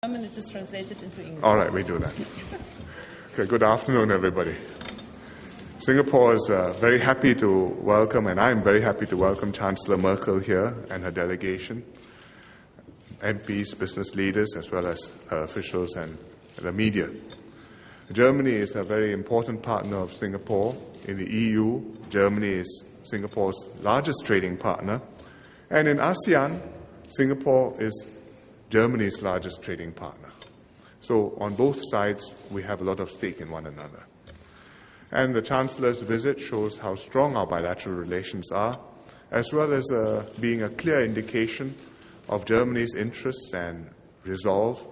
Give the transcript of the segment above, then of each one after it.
It is translated into English. All right, we do that. Okay, good afternoon, everybody. Singapore is very happy to welcome, and I'm very happy to welcome Chancellor Merkel here and her delegation, MPs, business leaders, as well as her officials and the media. Germany is a very important partner of Singapore. In the EU, Germany is Singapore's largest trading partner. And in ASEAN, Singapore is Germany's largest trading partner. So on both sides, we have a lot of stake in one another. And the Chancellor's visit shows how strong our bilateral relations are, as well as being a clear indication of Germany's interests and resolve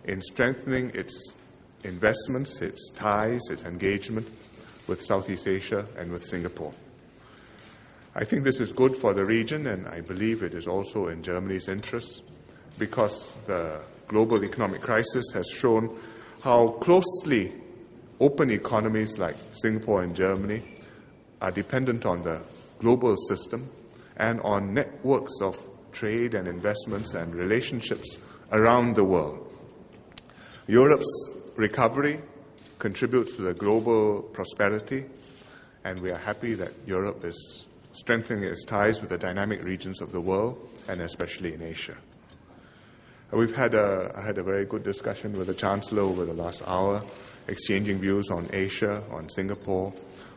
in strengthening its investments, its ties, its engagement with Southeast Asia and with Singapore. I think this is good for the region, and I believe it is also in Germany's interests, because the global economic crisis has shown how closely open economies like Singapore and Germany are dependent on the global system and on networks of trade and investments and relationships around the world. Europe's recovery contributes to the global prosperity, and we are happy that Europe is strengthening its ties with the dynamic regions of the world, and especially in Asia. I had a very good discussion with the Chancellor over the last hour, exchanging views on Asia, on Singapore,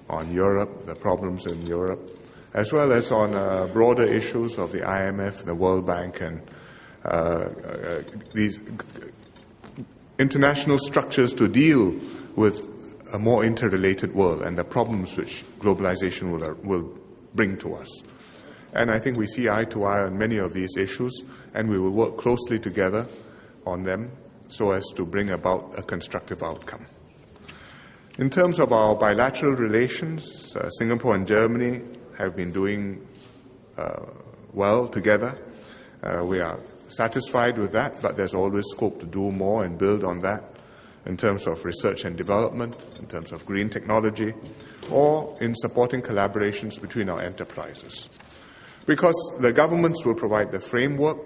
on Europe, the problems in Europe, as well as on broader issues of the IMF, the World Bank, and these international structures to deal with a more interrelated world and the problems which globalization will bring to us. And I think we see eye to eye on many of these issues, and we will work closely together on them so as to bring about a constructive outcome. In terms of our bilateral relations, Singapore and Germany have been doing well together. We are satisfied with that, but there's always scope to do more and build on that in terms of research and development, in terms of green technology, or in supporting collaborations between our enterprises. Because the governments will provide the framework,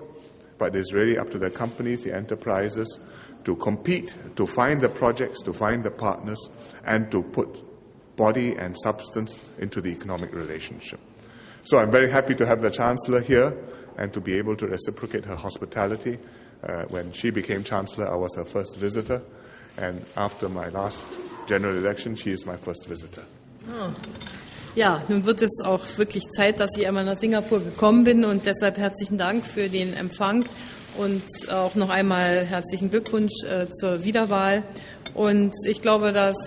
but it's really up to the companies, the enterprises, to compete, to find the projects, to find the partners, and to put body and substance into the economic relationship. So I'm very happy to have the Chancellor here and to be able to reciprocate her hospitality. When she became Chancellor, I was her first visitor, and after my last general election, she is my first visitor. Oh. Ja, nun wird es auch wirklich Zeit, dass ich einmal nach Singapur gekommen bin, und deshalb herzlichen Dank für den Empfang und auch noch einmal herzlichen Glückwunsch zur Wiederwahl. Und ich glaube, dass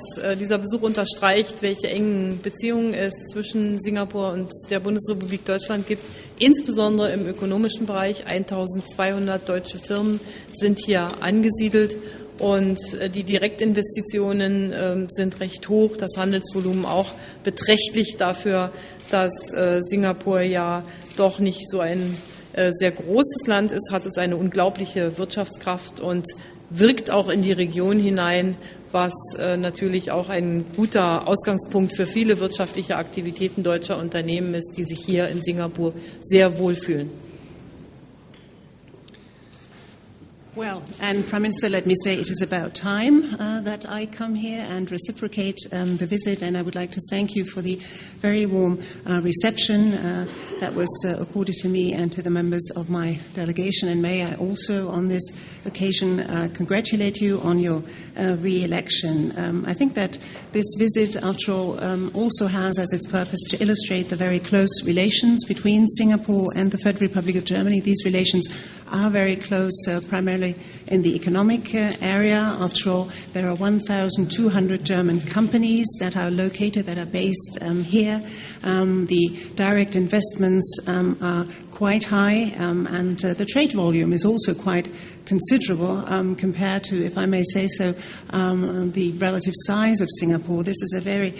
dieser Besuch unterstreicht, welche engen Beziehungen es zwischen Singapur und der Bundesrepublik Deutschland gibt, insbesondere im ökonomischen Bereich. 1200 deutsche Firmen sind hier angesiedelt. Und die Direktinvestitionen sind recht hoch, das Handelsvolumen auch beträchtlich dafür, dass Singapur ja doch nicht so ein sehr großes Land ist, hat es eine unglaubliche Wirtschaftskraft und wirkt auch in die Region hinein, was natürlich auch ein guter Ausgangspunkt für viele wirtschaftliche Aktivitäten deutscher Unternehmen ist, die sich hier in Singapur sehr wohlfühlen. Well, and Prime Minister, let me say it is about time that I come here and reciprocate the visit, and I would like to thank you for the very warm reception that was accorded to me and to the members of my delegation. And may I also, on this occasion, congratulate you on your re-election. I think that this visit, after all, also has as its purpose to illustrate the very close relations between Singapore and the Federal Republic of Germany. These relations are very close, primarily in the economic area. After all, there are 1,200 German companies that are located, that are based here. The direct investments are quite high, and the trade volume is also quite considerable compared to, if I may say so, the relative size of Singapore. This is a very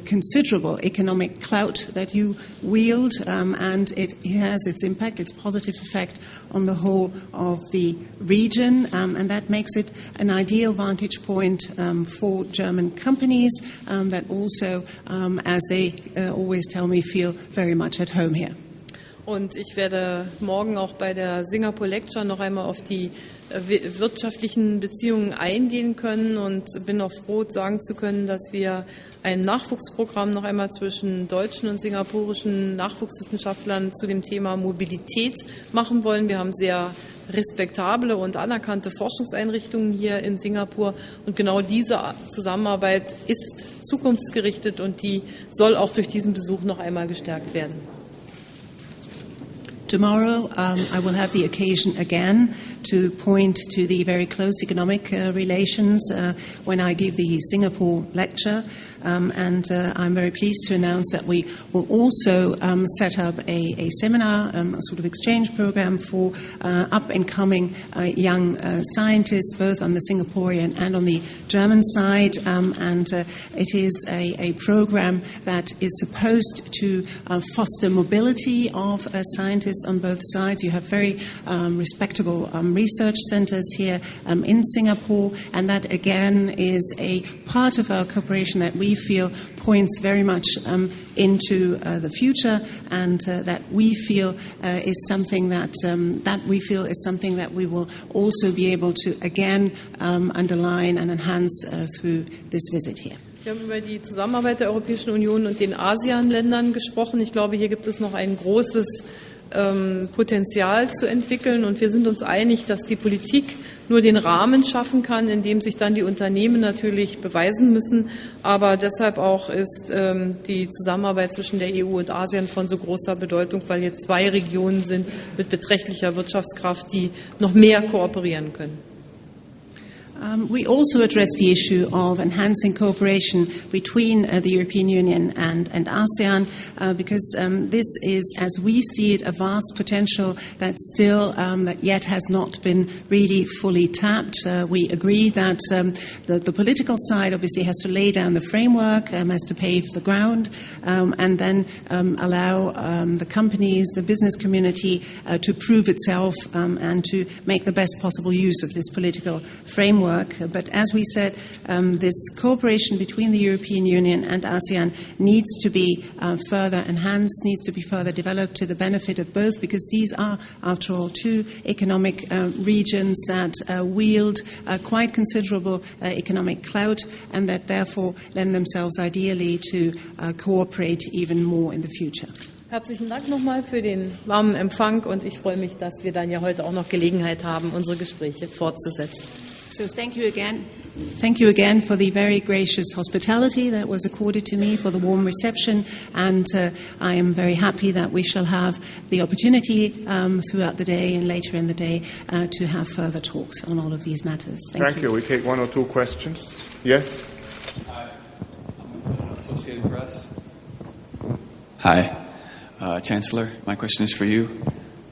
considerable economic clout that you wield, and it has its impact, its positive effect on the whole of the region, and that makes it an ideal vantage point for German companies that also, as they always tell me, feel very much at home here. Und ich werde morgen auch bei der Singapore Lecture noch einmal auf die wirtschaftlichen Beziehungen eingehen können und bin auch froh, sagen zu können, dass wir ein Nachwuchsprogramm noch einmal zwischen deutschen und singapurischen Nachwuchswissenschaftlern zu dem Thema Mobilität machen wollen. Wir haben sehr respektable und anerkannte Forschungseinrichtungen hier in Singapur und genau diese Zusammenarbeit ist zukunftsgerichtet und die soll auch durch diesen Besuch noch einmal gestärkt werden. Tomorrow, I will have the occasion again to point to the very close economic relations when I give the Singapore lecture. And I'm very pleased to announce that we will also set up a seminar, a sort of exchange program for up-and-coming young scientists, both on the Singaporean and on the German side. And it is a program that is supposed to foster mobility of scientists on both sides. You have very respectable research centers here in Singapore, and that again is a part of our cooperation that we feel points very much into the future, and that we feel is something that we will also be able to again underline and enhance through this visit here. Wir haben über die Zusammenarbeit der Europäischen Union und den ASEAN-Ländern gesprochen. Ich glaube, hier gibt es noch ein großes Potenzial zu entwickeln, und wir sind uns einig, dass die Politik nur den Rahmen schaffen kann, in dem sich dann die Unternehmen natürlich beweisen müssen. Aber deshalb auch ist die Zusammenarbeit zwischen der EU und ASEAN von so großer Bedeutung, weil hier zwei Regionen sind mit beträchtlicher Wirtschaftskraft, die noch mehr kooperieren können. We also address the issue of enhancing cooperation between the European Union and ASEAN because this is, as we see it, a vast potential that still that yet has not been really fully tapped. We agree that the political side obviously has to lay down the framework, has to pave the ground, and then allow the companies, the business community to prove itself and to make the best possible use of this political framework. But as we said, this cooperation between the European Union and ASEAN needs to be further enhanced, needs to be further developed to the benefit of both, because these are, after all, two economic regions that wield quite considerable economic clout and that therefore lend themselves ideally to cooperate even more in the future. Herzlichen Dank nochmal für den warmen Empfang, und ich freue mich, dass wir dann ja heute auch noch Gelegenheit haben, unsere Gespräche fortzusetzen. So thank you again. Thank you again for the very gracious hospitality that was accorded to me, for the warm reception, and I am very happy that we shall have the opportunity throughout the day and later in the day to have further talks on all of these matters. Thank you. We take one or two questions. Yes? Hi, I'm with Associated Press. Hi, Chancellor, my question is for you.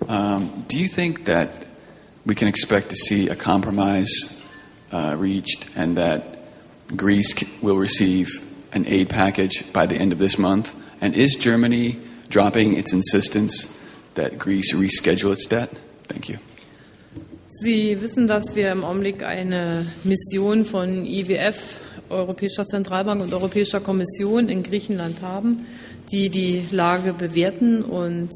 Do you think that we can expect to see a compromise reached and that Greece will receive an aid package by the end of this month? And is Germany dropping its insistence that Greece reschedule its debt? Thank you. Sie wissen, dass wir im Augenblick eine Mission von IWF, Europäischer Zentralbank und Europäischer Kommission in Griechenland haben, die die Lage bewerten. Und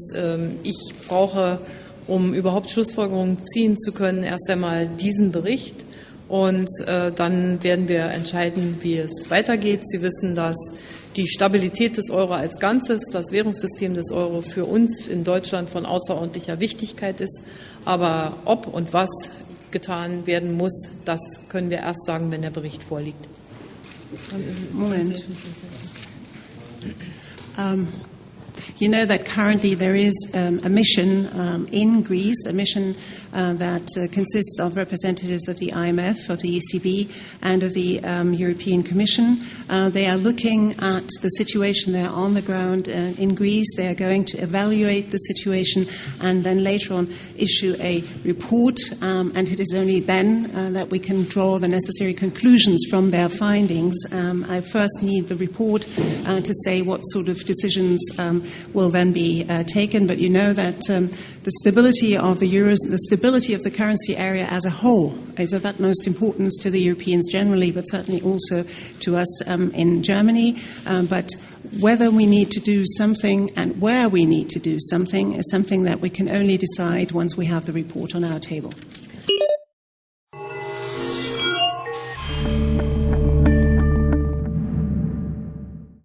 ich brauche, um überhaupt Schlussfolgerungen ziehen zu können, erst einmal diesen Bericht. Und dann werden wir entscheiden, wie es weitergeht. Sie wissen, dass die Stabilität des Euro als Ganzes, das Währungssystem des Euro für uns in Deutschland von außerordentlicher Wichtigkeit ist. Aber ob und was getan werden muss, das können wir erst sagen, wenn der Bericht vorliegt. Moment. You know that currently there is a mission in Greece, a mission that consists of representatives of the IMF, of the ECB, and of the European Commission. They are looking at the situation there on the ground in Greece. They are going to evaluate the situation and then later on issue a report, and it is only then that we can draw the necessary conclusions from their findings. I first need the report to say what sort of decisions will then be taken, but you know that the stability of the Eurozone, the stability of the currency area as a whole is of utmost importance to the Europeans generally, but certainly also to us in Germany. But whether we need to do something and where we need to do something is something that we can only decide once we have the report on our table.